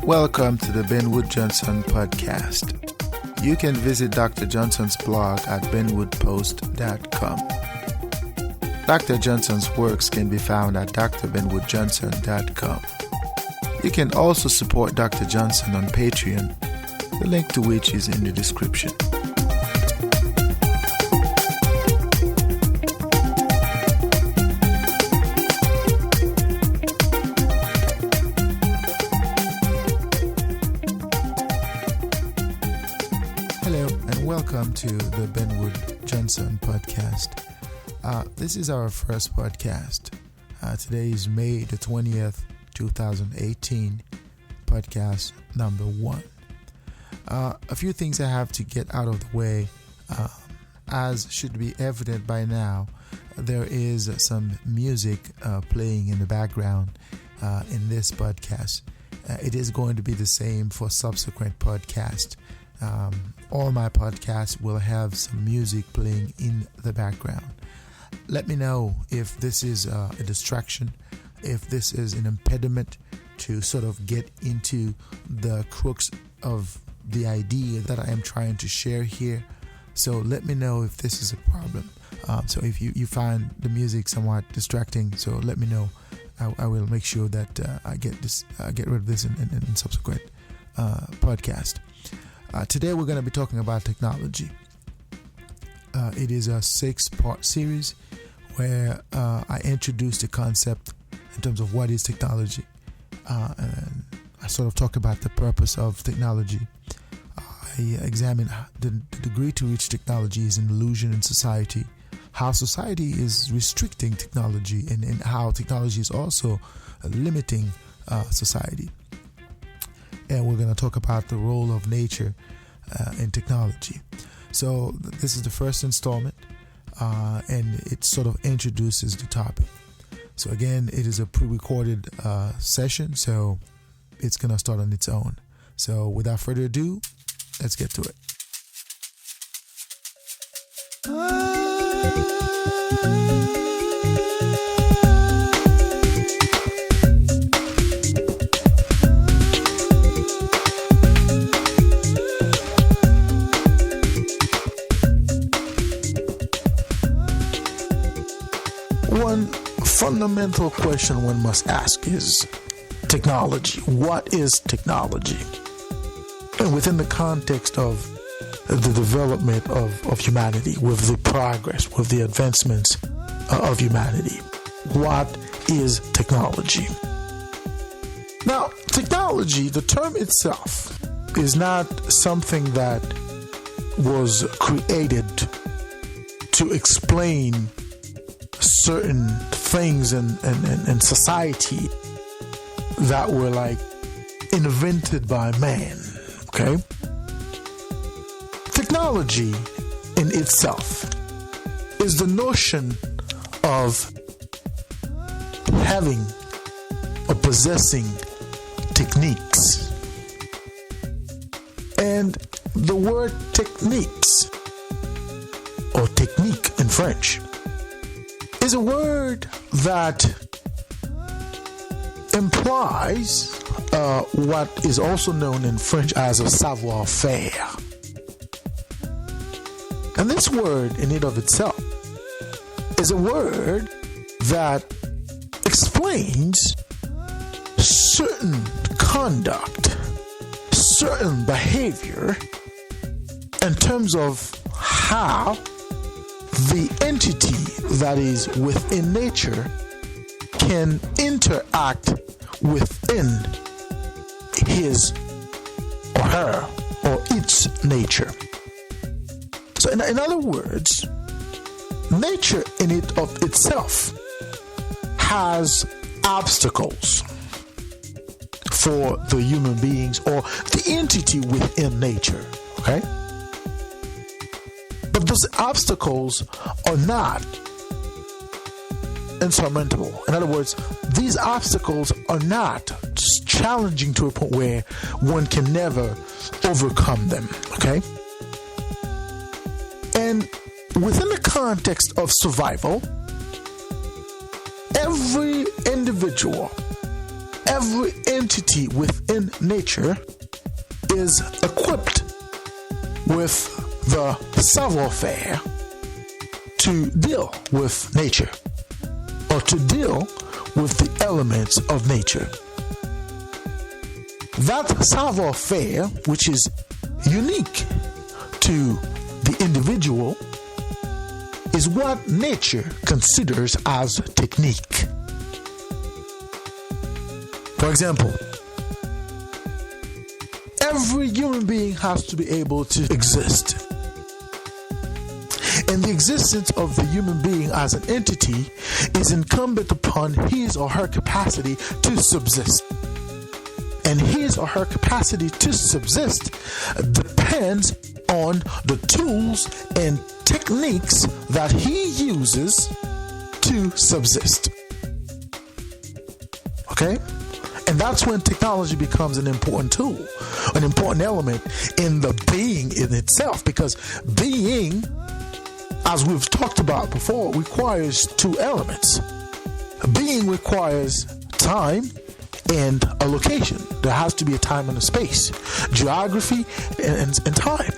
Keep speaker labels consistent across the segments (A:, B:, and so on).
A: Welcome to the Ben Wood Johnson podcast. You can visit Dr. Johnson's blog at benwoodpost.com. Dr. Johnson's works can be found at drbenwoodjohnson.com. You can also support Dr. Johnson on Patreon, the link to which is in the description. Hello and welcome to the Ben Wood Johnson podcast. This is our first podcast. Today is May the 20th, 2018, podcast number 1. A few things I have to get out of the way. As should be evident by now, there is some music playing in the background in this podcast. It is going to be the same for subsequent podcasts. All my podcasts will have some music playing in the background. Let me know if this is a distraction, if this is an impediment to sort of get into the crux of the idea that I am trying to share here. So let me know if this is a problem. So if you find the music somewhat distracting, so let me know. I will make sure that I get rid of this in subsequent podcast. Today we're going to be talking about technology. It is a 6-part series where I introduce the concept in terms of what is technology. And I sort of talk about the purpose of technology. I examine the degree to which technology is an illusion in society, how society is restricting technology, and how technology is also limiting society. And we're going to talk about the role of nature in technology. So this is the first installment, and it sort of introduces the topic. So again, it is a pre-recorded session, so it's going to start on its own. So without further ado, let's get to it. One fundamental question one must ask is technology. What is technology? And within the context of the development of humanity, with the progress, with the advancements of humanity, what is technology? Now, technology, the term itself, is not something that was created to explain certain things in society that were like invented by man. Okay? Technology in itself is the notion of having or possessing techniques. And the word techniques, or technique in French, is a word that implies what is also known in French as a savoir-faire. And this word in and of itself is a word that explains certain conduct, certain behavior in terms of how the entity that is within nature can interact within his or her or its nature. So in other words, nature in it of itself has obstacles for the human beings or the entity within nature, okay? But those obstacles are not insurmountable. In other words, these obstacles are not challenging to a point where one can never overcome them, okay? And within the context of survival, every individual, every entity within nature is equipped with the savoir-faire to deal with nature, or to deal with the elements of nature. That savoir-faire, which is unique to the individual, is what nature considers as technique. For example, every human being has to be able to exist. And the existence of the human being as an entity is incumbent upon his or her capacity to subsist. And his or her capacity to subsist depends on the tools and techniques that he uses to subsist. Okay? And that's when technology becomes an important tool, an important element in the being in itself, because being, as we've talked about before, requires two elements. Being requires time and a location. There has to be a time and a space, geography and time.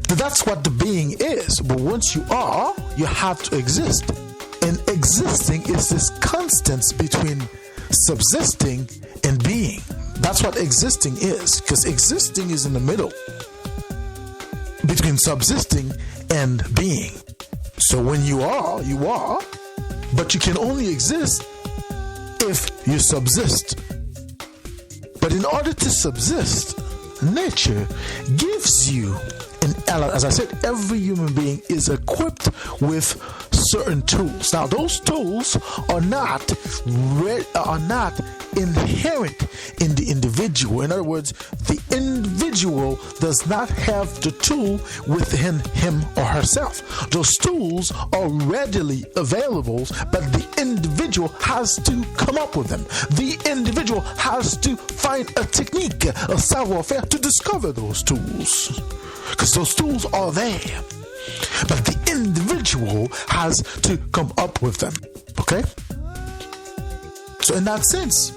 A: That's what the being is. But once you are, you have to exist. And existing is this constance between subsisting and being. That's what existing is, because existing is in the middle between subsisting and being. So when you are, but you can only exist if you subsist. But in order to subsist, nature gives you an element. As I said, every human being is equipped with certain tools. Now, those tools are not inherent in the individual. In other words, the individual does not have the tool within him or herself. Those tools are readily available, but the individual has to come up with them. The individual has to find a technique, a savoir-faire, to discover those tools, because those tools are there. But the individual has to come up with them. Okay? So in that sense,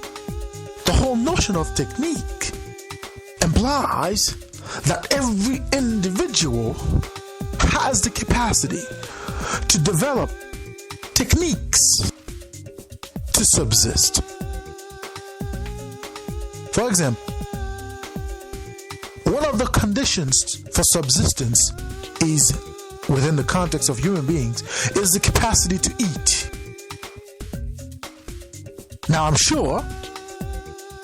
A: the whole notion of technique implies that every individual has the capacity to develop techniques to subsist. For example, one of the conditions for subsistence is, within the context of human beings, is the capacity to eat. Now, I'm sure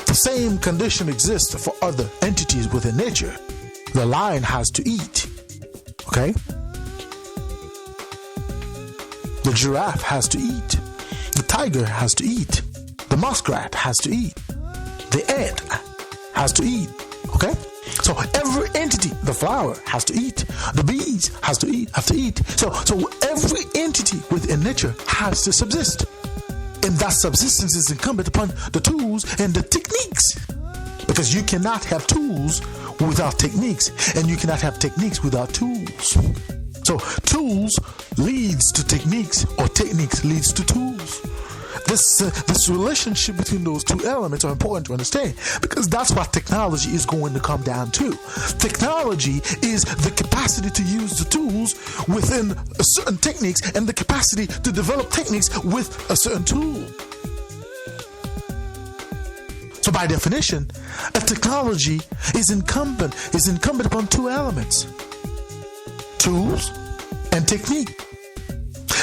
A: the same condition exists for other entities within nature. The lion has to eat. Okay? The giraffe has to eat. The tiger has to eat. The muskrat has to eat. The ant has to eat. Okay? So every entity, the flower has to eat. The bees have to eat. So every entity within nature has to subsist. And that subsistence is incumbent upon the tools and the techniques. Because you cannot have tools without techniques, and you cannot have techniques without tools. So tools leads to techniques, or techniques leads to tools. This relationship between those two elements are important to understand, because that's what technology is going to come down to. Technology is the capacity to use the tools within a certain techniques, and the capacity to develop techniques with a certain tool. So by definition, a technology is incumbent upon two elements: tools and technique.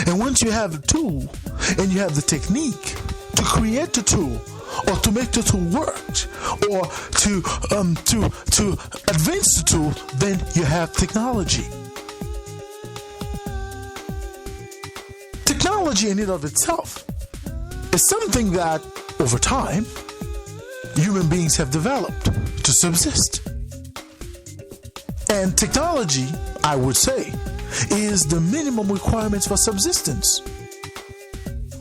A: And once you have the tool and you have the technique to create the tool, or to make the tool work, or to advance the tool, then you have technology. Technology in and of itself is something that, over time, human beings have developed to subsist. And technology, I would say, is the minimum requirements for subsistence.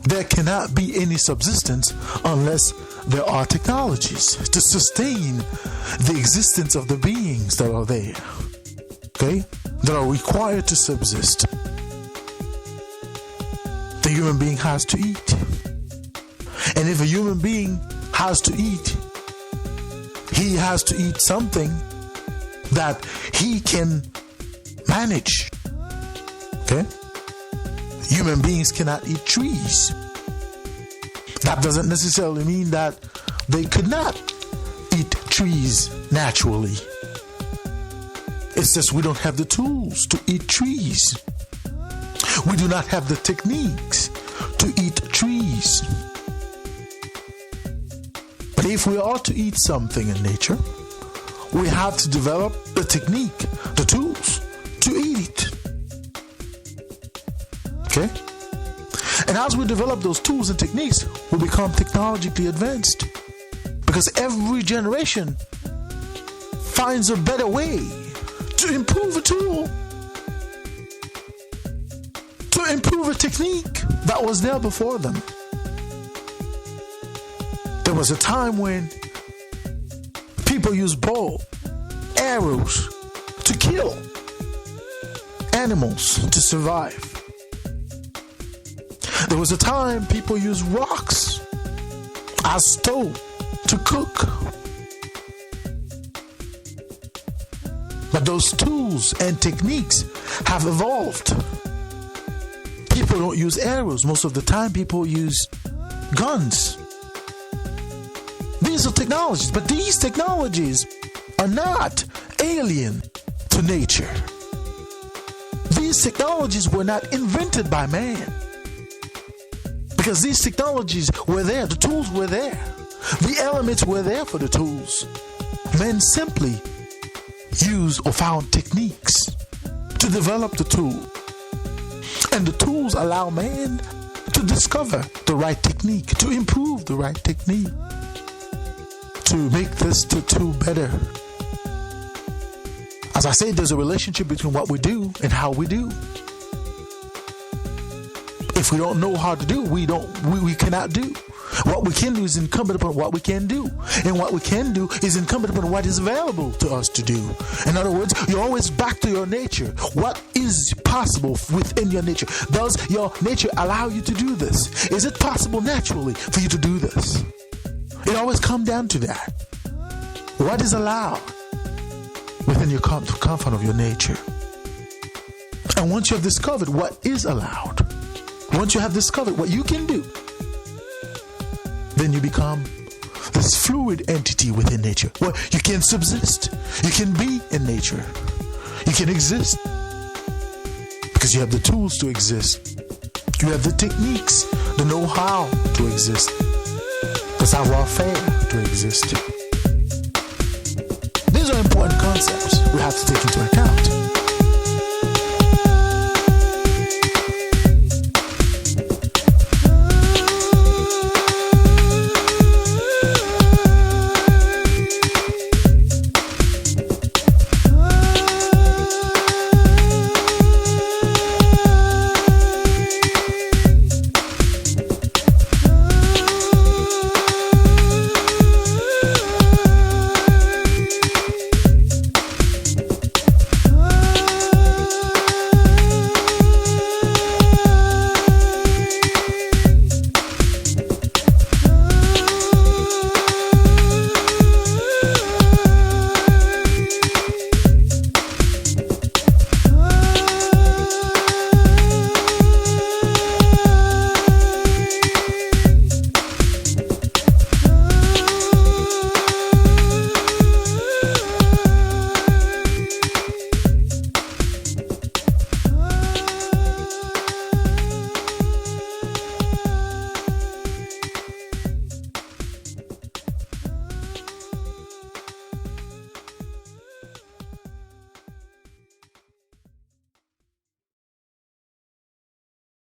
A: There cannot be any subsistence unless there are technologies to sustain the existence of the beings that are there, okay, that are required to subsist. The human being has to eat. And if a human being has to eat, he has to eat something that he can manage. Okay? Human beings cannot eat trees. That doesn't necessarily mean that they could not eat trees naturally. It's just we don't have the tools to eat trees. We do not have the techniques to eat trees. But if we are to eat something in nature, we have to develop the technique, the tools to eat it. Okay? And as we develop those tools and techniques, we become technologically advanced. Because every generation finds a better way to improve a tool, to improve a technique that was there before them. There was a time when people used bow, arrows to kill animals to survive. There was a time people used rocks as stove to cook. But those tools and techniques have evolved. People don't use arrows. Most of the time people use guns. These are technologies, but these technologies are not alien to nature. These technologies were not invented by man. Because these technologies were there, the tools were there. The elements were there for the tools. Men simply used or found techniques to develop the tool. And the tools allow man to discover the right technique, to improve the right technique, to make this the tool better. As I said, there's a relationship between what we do and how we do. If we don't know how to do, we cannot do. What we can do is incumbent upon what we can do. And what we can do is incumbent upon what is available to us to do. In other words, you're always back to your nature. What is possible within your nature? Does your nature allow you to do this? Is it possible naturally for you to do this? It always comes down to that. What is allowed within your confine of your nature? And once you have discovered what is allowed, once you have discovered what you can do, then you become this fluid entity within nature. Well, you can subsist. You can be in nature. You can exist. Because you have the tools to exist. You have the techniques, the know-how to exist. The savoir-faire to exist. These are important concepts we have to take into account.